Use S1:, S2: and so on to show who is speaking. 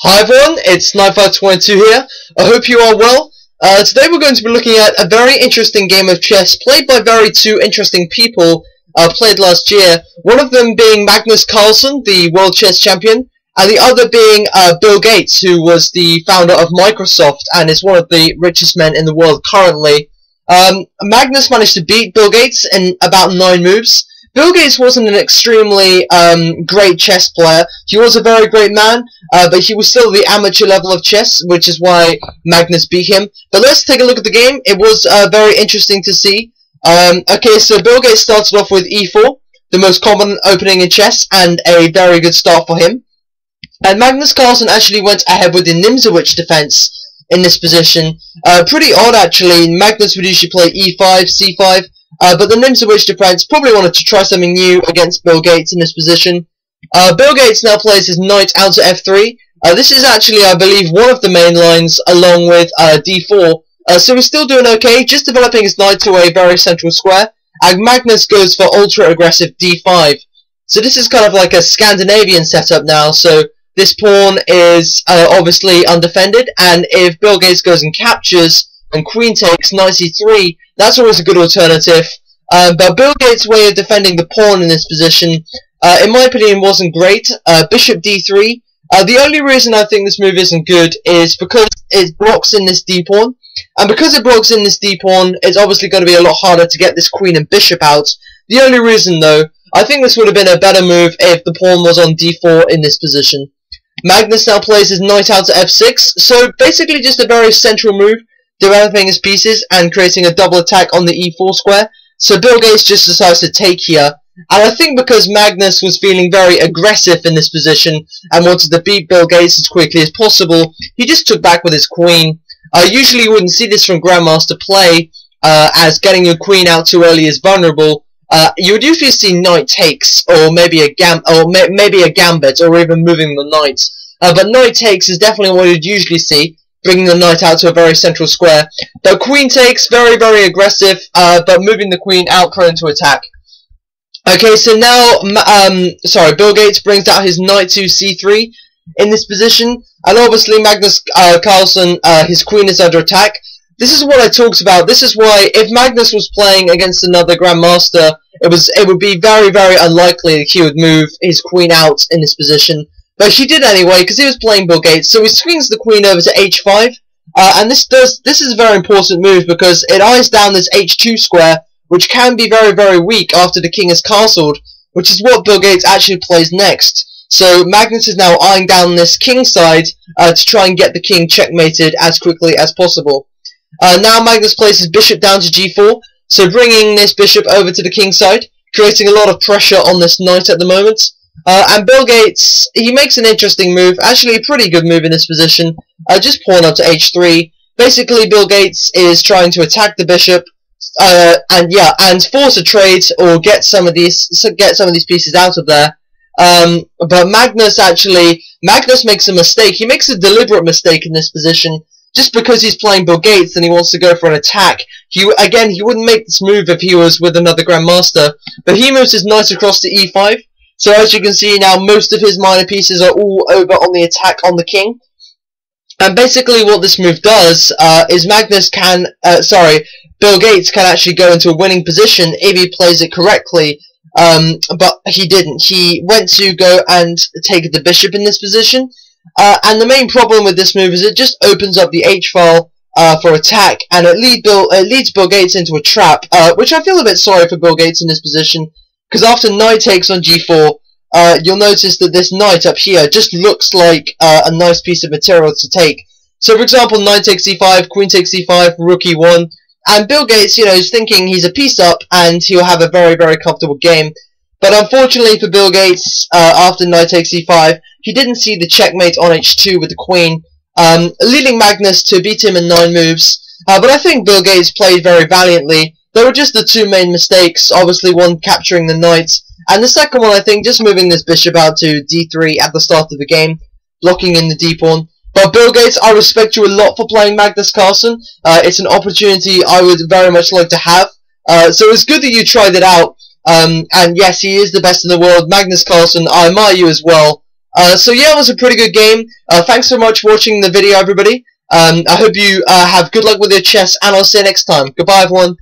S1: Hi everyone, it's 9522 here. I hope you are well. Today we're going to be looking at a very interesting game of chess played by two interesting people played last year. One of them being Magnus Carlsen, the world chess champion, and the other being Bill Gates, who was the founder of Microsoft and is one of the richest men in the world currently. Magnus managed to beat Bill Gates in about 9 moves. Bill Gates wasn't an extremely great chess player. He was a very great man, but he was still the amateur level of chess, which is why Magnus beat him. But let's take a look at the game. It was very interesting to see. Okay, so Bill Gates started off with e4, the most common opening in chess, and a very good start for him. And Magnus Carlsen actually went ahead with the Nimzowitsch defense in this position. Pretty odd, actually. Magnus would usually play e5, c5, but the Nimzowitsch defense probably wanted to try something new against Bill Gates in this position. Bill Gates now plays his knight out to f3. This is actually, I believe, one of the main lines along with d4. So he's still doing okay, just developing his knight to a very central square. And Magnus goes for ultra-aggressive d5. So this is kind of like a Scandinavian setup now. So this pawn is obviously undefended, and if Bill Gates goes and captures and queen takes knight c3, that's always a good alternative. But Bill Gates' way of defending the pawn in this position, in my opinion, wasn't great. Bishop d3. The only reason I think this move isn't good is because it blocks in this d pawn, and because it blocks in this d pawn, it's obviously going to be a lot harder to get this queen and bishop out. The only reason, though, I think this would have been a better move if the pawn was on d4 in this position. Magnus now plays his knight out to f6, so basically just a very central move, developing his pieces and creating a double attack on the e4 square. So Bill Gates just decides to take here, and I think because Magnus was feeling very aggressive in this position and wanted to beat Bill Gates as quickly as possible, he just took back with his queen. Usually you wouldn't see this from Grandmaster play, as getting your queen out too early is vulnerable. You would usually see knight takes, or maybe a gambit, or even moving the knight. But knight takes is definitely what you'd usually see, bringing the knight out to a very central square. But queen takes, very, very aggressive, but moving the queen out prone to attack. Okay, so now, Bill Gates brings out his knight to c3 in this position, and obviously Magnus Carlsen, his queen is under attack. This is what I talked about. This is why, if Magnus was playing against another Grandmaster, it would be very, very unlikely that he would move his queen out in this position. But he did anyway, because he was playing Bill Gates. So he swings the queen over to h5, and this is a very important move because it eyes down this h2 square, which can be very, very weak after the king is castled, which is what Bill Gates actually plays next. So Magnus is now eyeing down this king side to try and get the king checkmated as quickly as possible. Now Magnus plays his bishop down to g4, so bringing this bishop over to the king side, creating a lot of pressure on this knight at the moment. And Bill Gates, he makes an interesting move, actually a pretty good move in this position, just pawn up to h3. Basically Bill Gates is trying to attack the bishop, and force a trade or get some of these pieces out of there. But Magnus makes a mistake. He makes a deliberate mistake in this position. Just because he's playing Bill Gates and he wants to go for an attack, he wouldn't make this move if he was with another Grandmaster. But he moves his knight across to e5. So as you can see now, most of his minor pieces are all over on the attack on the king. And basically what this move does is Bill Gates can actually go into a winning position if he plays it correctly. But he didn't. He went to go and take the bishop in this position. And the main problem with this move is it just opens up the h-file for attack, and it leads Bill Gates into a trap, which I feel a bit sorry for Bill Gates in this position, because after knight takes on g4, you'll notice that this knight up here just looks like a nice piece of material to take. So for example, knight takes c5, queen takes c5, rook e1, and Bill Gates, is thinking he's a piece up and he'll have a very, very comfortable game. But unfortunately for Bill Gates, after knight takes c5, he didn't see the checkmate on h2 with the queen, leading Magnus to beat him in 9 moves. But I think Bill Gates played very valiantly. There were just the 2 main mistakes, obviously one capturing the knight, and the second one I think just moving this bishop out to d3 at the start of the game, blocking in the d-pawn. But Bill Gates, I respect you a lot for playing Magnus Carlsen. It's an opportunity I would very much like to have. So it's good that you tried it out. And yes, he is the best in the world. Magnus Carlsen, I admire you as well. So yeah, it was a pretty good game. Thanks so much for watching the video, everybody. I hope you have good luck with your chess, and I'll see you next time. Goodbye, everyone.